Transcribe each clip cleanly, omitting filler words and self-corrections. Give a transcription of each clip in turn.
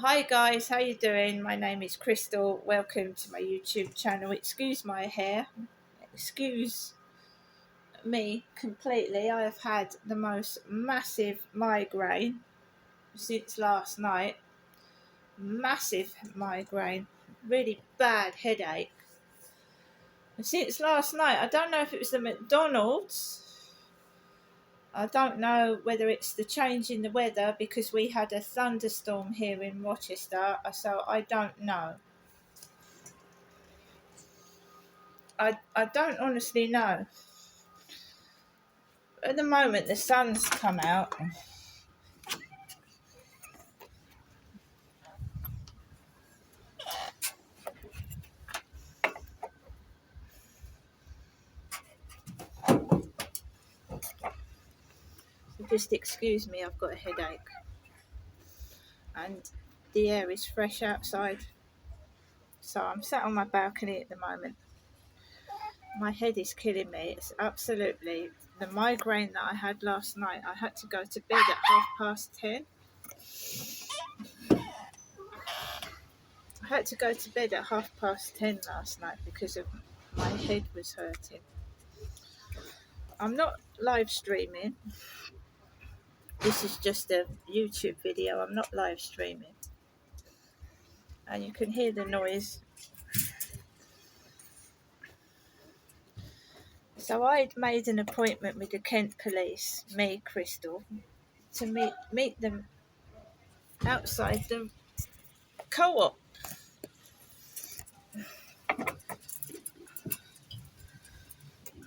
Hi guys, how you doing? My name is Crystal. Welcome to my YouTube channel. Excuse my hair. Excuse me completely. I have had the most massive migraine since last night. Massive migraine. Really bad headache. And since last night, I don't know if it was the McDonald's. I don't know whether it's the change in the weather because we had a thunderstorm here in Rochester, so I don't know. I don't honestly know. At the moment, the sun's come out. So just excuse me, I've got a headache. And the air is fresh outside. So I'm sat on my balcony at the moment. My head is killing me. It's absolutely the migraine that I had last night. I had to go to bed at 10:30. I had to go to bed at 10:30 last night because of my head was hurting. I'm not live streaming. This is just a YouTube video. I'm not live streaming. And you can hear the noise. So I'd made an appointment with the Kent Police, me, Crystal, to meet them outside the co-op.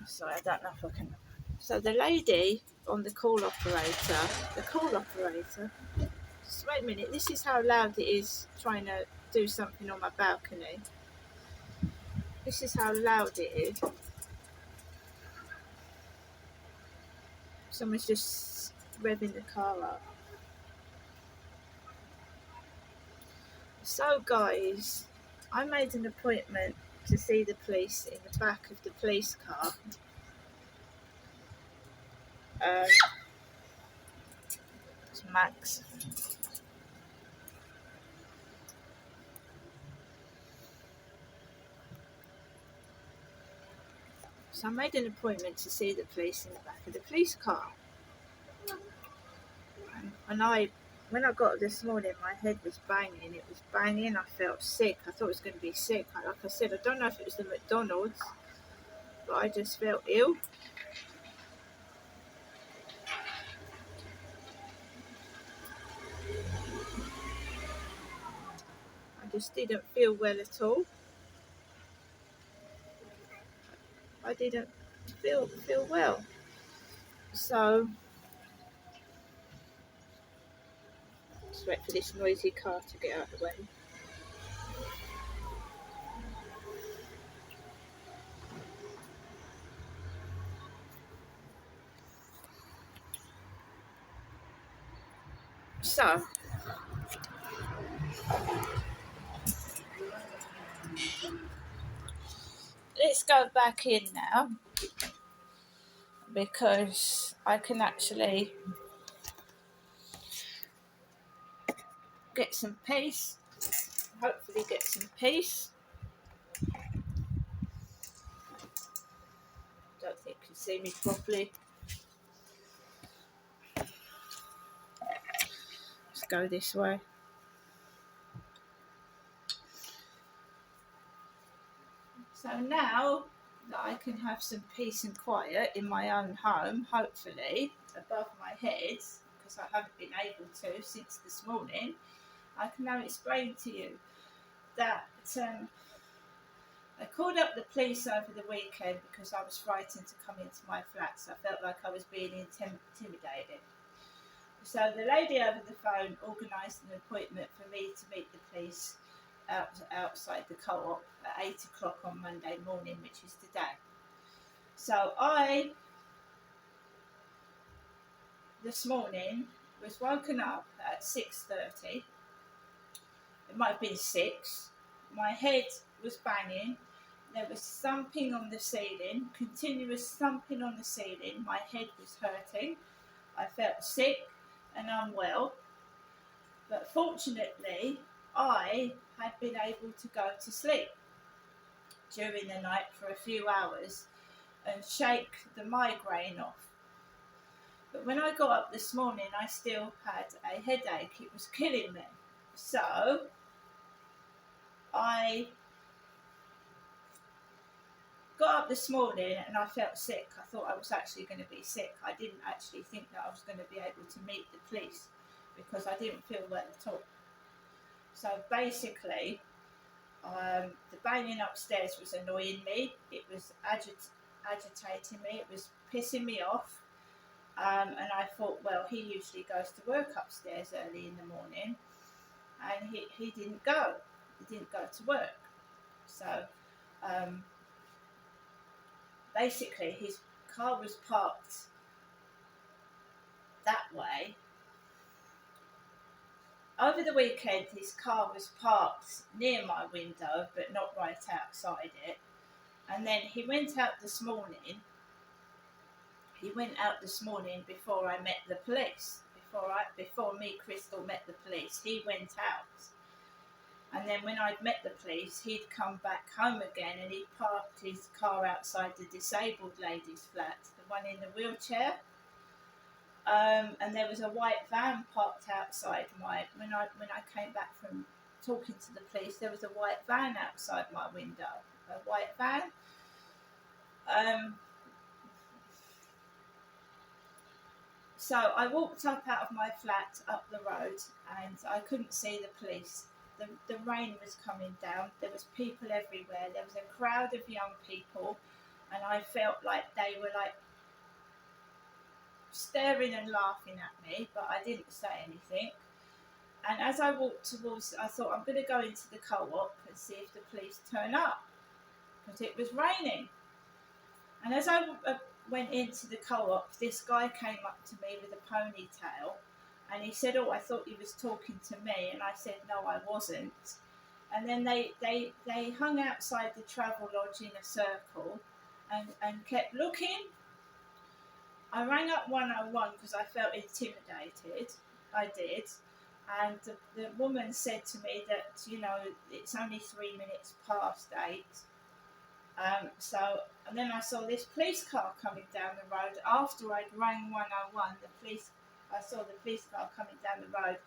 Sorry, I don't know if I can. So the lady on the call operator. Just wait a minute. This is how loud it is trying to do something on my balcony. This is how loud it is. Someone's just revving the car up. So guys, I made an appointment to see the police in the back of the police car. It's Max. So I made an appointment to see the police in the back of the police car. And when I got up this morning, my head was banging. It was banging. I felt sick. I thought I was going to be sick. Like I said, I don't know if it was the McDonald's, but I just felt ill. I just didn't feel well at all. I didn't feel well. So just wait for this noisy car to get out of the way. So let's go back in now because I can actually get some peace. Hopefully get some peace. Don't think you can see me properly. Let's go this way. So now that I can have some peace and quiet in my own home, hopefully, above my head, because I haven't been able to since this morning, I can now explain to you that I called up the police over the weekend because I was frightened to come into my flat, so I felt like I was being intimidated. So the lady over the phone organised an appointment for me to meet the police outside the co-op at 8 o'clock on Monday morning, which is today. So I, this morning, was woken up at 6:30. It might have been 6. My head was banging. There was thumping on the ceiling, continuous thumping on the ceiling. My head was hurting. I felt sick and unwell. But fortunately, I had been able to go to sleep during the night for a few hours and shake the migraine off. But when I got up this morning, I still had a headache. It was killing me. So I got up this morning and I felt sick. I thought I was actually going to be sick. I didn't actually think that I was going to be able to meet the police because I didn't feel well at all. So basically, the banging upstairs was annoying me. It was agitating me. It was pissing me off. And I thought, well, he usually goes to work upstairs early in the morning, and he didn't go. He didn't go to work. So basically, his car was parked that way. Over the weekend, his car was parked near my window, but not right outside it. And then he went out this morning. He went out this morning before I met the police. Before me, Crystal, met the police, he went out. And then when I'd met the police, he'd come back home again and he parked his car outside the disabled lady's flat, the one in the wheelchair. And there was a white van parked outside when I came back from talking to the police, there was a white van outside my window. A white van. So I walked up out of my flat up the road and I couldn't see the police. The rain was coming down. There was people everywhere. There was a crowd of young people, and I felt like they were like staring and laughing at me, but I didn't say anything. And as I walked towards, I thought I'm going to go into the co-op and see if the police turn up, because it was raining. And as I went into the co-op, this guy came up to me with a ponytail, and he said, "Oh, I thought you was talking to me." And I said, "No, I wasn't." And then they hung outside the travel lodge in a circle and kept looking. I rang up 101 because I felt intimidated. I did. And the woman said to me that, it's only 3 minutes past 8. And then I saw this police car coming down the road. After I'd rang 101, I saw the police car coming down the road.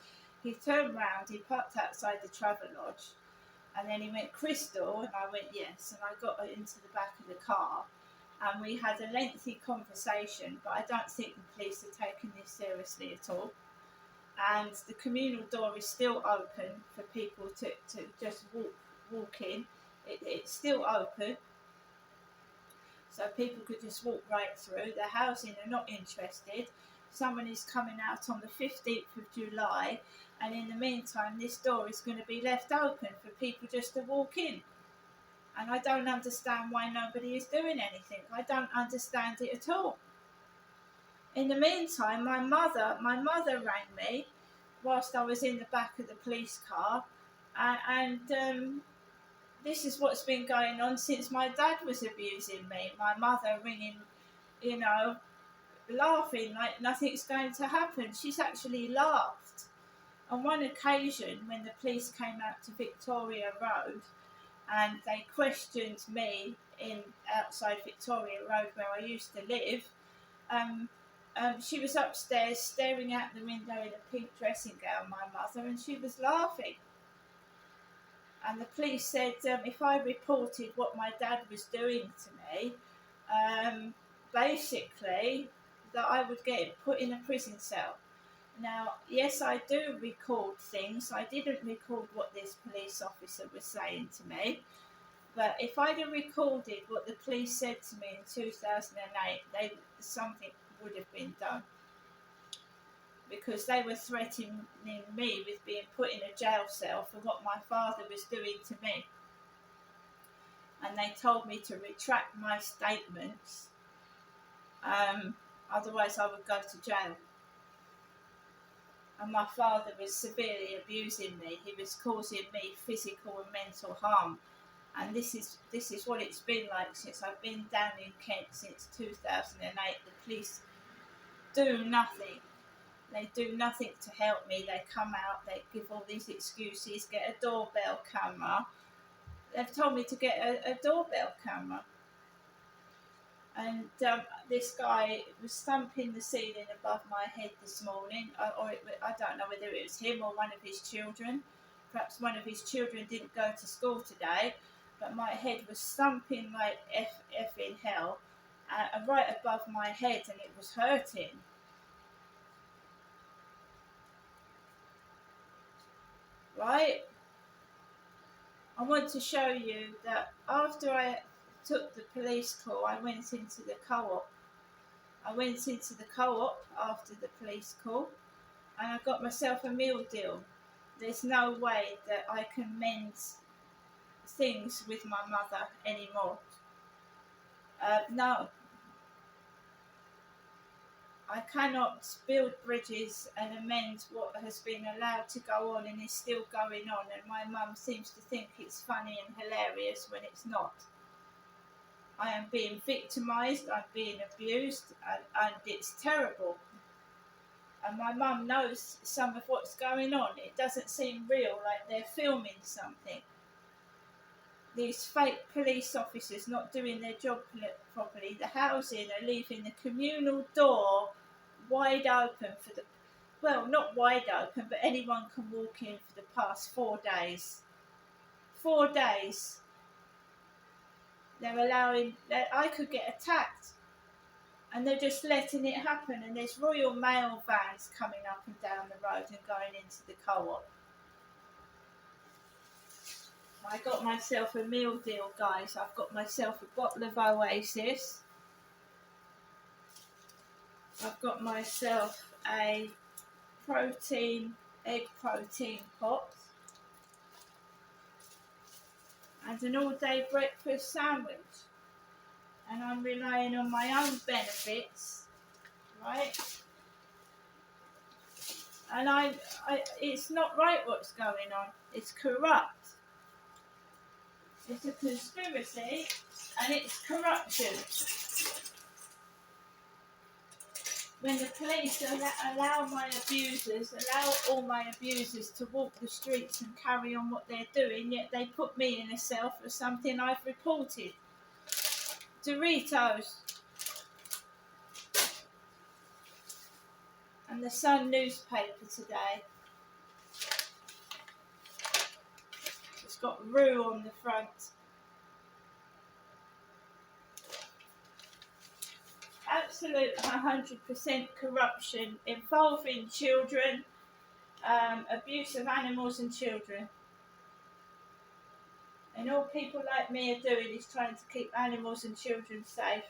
He turned round, he parked outside the travel lodge, and then he went, "Crystal," and I went, "Yes," and I got into the back of the car, and we had a lengthy conversation, but I don't think the police are taking this seriously at all. And the communal door is still open for people to just walk in. It's still open, so people could just walk right through. The housing are not interested. Someone is coming out on the 15th of July, and in the meantime, this door is going to be left open for people just to walk in. And I don't understand why nobody is doing anything. I don't understand it at all. In the meantime, my mother rang me whilst I was in the back of the police car, and this is what's been going on since my dad was abusing me. My mother ringing, laughing like nothing's going to happen. She's actually laughed. On one occasion, when the police came out to Victoria Road and they questioned me outside Victoria Road where I used to live, she was upstairs staring out the window in a pink dressing gown, my mother, and she was laughing. And the police said if I reported what my dad was doing to me, basically that I would get put in a prison cell. Now, yes, I do record things. I didn't record what this police officer was saying to me. But if I'd have recorded what the police said to me in 2008, something would have been done. Because they were threatening me with being put in a jail cell for what my father was doing to me. And they told me to retract my statements, otherwise I would go to jail. And my father was severely abusing me. He was causing me physical and mental harm. And this is what it's been like since I've been down in Kent since 2008. The police do nothing. They do nothing to help me. They come out, they give all these excuses, get a doorbell camera. They've told me to get a doorbell camera. And this guy was thumping the ceiling above my head this morning, I don't know whether it was him or one of his children. Perhaps one of his children didn't go to school today, but my head was thumping like F in hell, right above my head, and it was hurting. Right? I want to show you that after I took the police call, I went into the co-op. I went into the co-op after the police call, and I got myself a meal deal. There's no way that I can mend things with my mother anymore. No, I cannot build bridges and amend what has been allowed to go on and is still going on, and my mum seems to think it's funny and hilarious when it's not. I am being victimised, I'm being abused, and it's terrible. And my mum knows some of what's going on. It doesn't seem real, like they're filming something. These fake police officers not doing their job properly. The housing are leaving the communal door wide open for the, well, not wide open, but anyone can walk in for the past 4 days. 4 days. They're allowing, I could get attacked. And they're just letting it happen. And there's Royal Mail vans coming up and down the road and going into the co-op. I got myself a meal deal, guys. I've got myself a bottle of Oasis. I've got myself a egg protein pot. And an all-day breakfast sandwich. And I'm relying on my own benefits, right? And it's not right what's going on. It's corrupt. It's a conspiracy and it's corruption. When the police allow all my abusers to walk the streets and carry on what they're doing, yet they put me in a cell for something I've reported. Doritos. And the Sun newspaper today. It's got Rue on the front. Absolute 100% corruption involving children, abuse of animals and children. And all people like me are doing is trying to keep animals and children safe.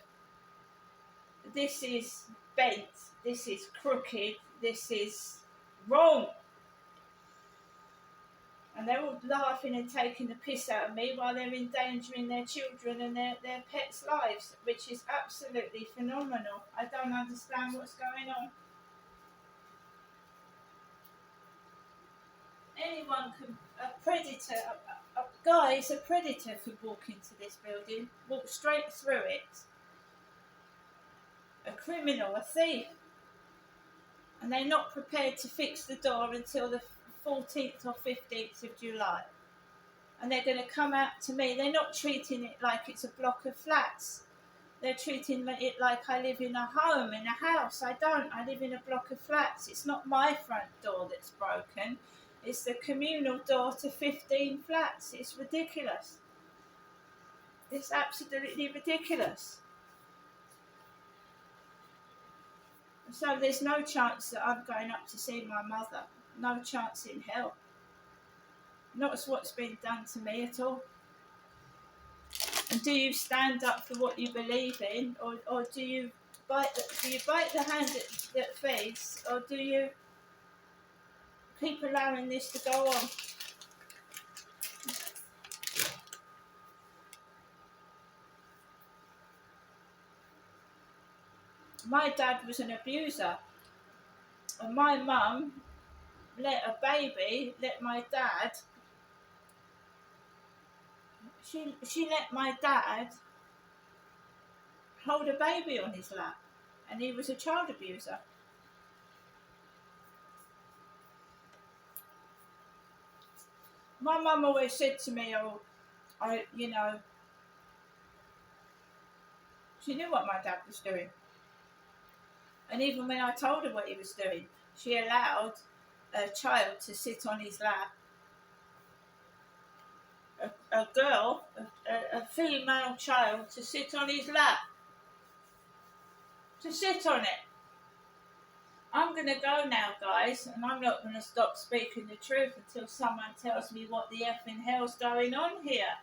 This is bent, this is crooked, this is wrong. And they're all laughing and taking the piss out of me while they're endangering their children and their pets' lives, which is absolutely phenomenal. I don't understand what's going on. Anyone can, a predator could walk into this building, walk straight through it. A criminal, a thief. And they're not prepared to fix the door until the 14th or 15th of July. And they're going to come out to me. They're not treating it like it's a block of flats. They're treating it like I live in a home, in a house. I don't. I live in a block of flats. It's not my front door that's broken. It's the communal door to 15 flats. It's ridiculous. It's absolutely ridiculous. So there's no chance that I'm going up to see my mother. No chance in hell. Not what's been done to me at all. And do you stand up for what you believe in, or do you bite the hand that feeds, or do you keep allowing this to go on? My dad was an abuser, and my mum let my dad. She let my dad hold a baby on his lap, and he was a child abuser. My mum always said to me, oh, she knew what my dad was doing. And even when I told her what he was doing, she allowed a child to sit on his lap, a girl, a female child to sit on his lap, to sit on it. I'm going to go now, guys, and I'm not going to stop speaking the truth until someone tells me what the effing hell's going on here.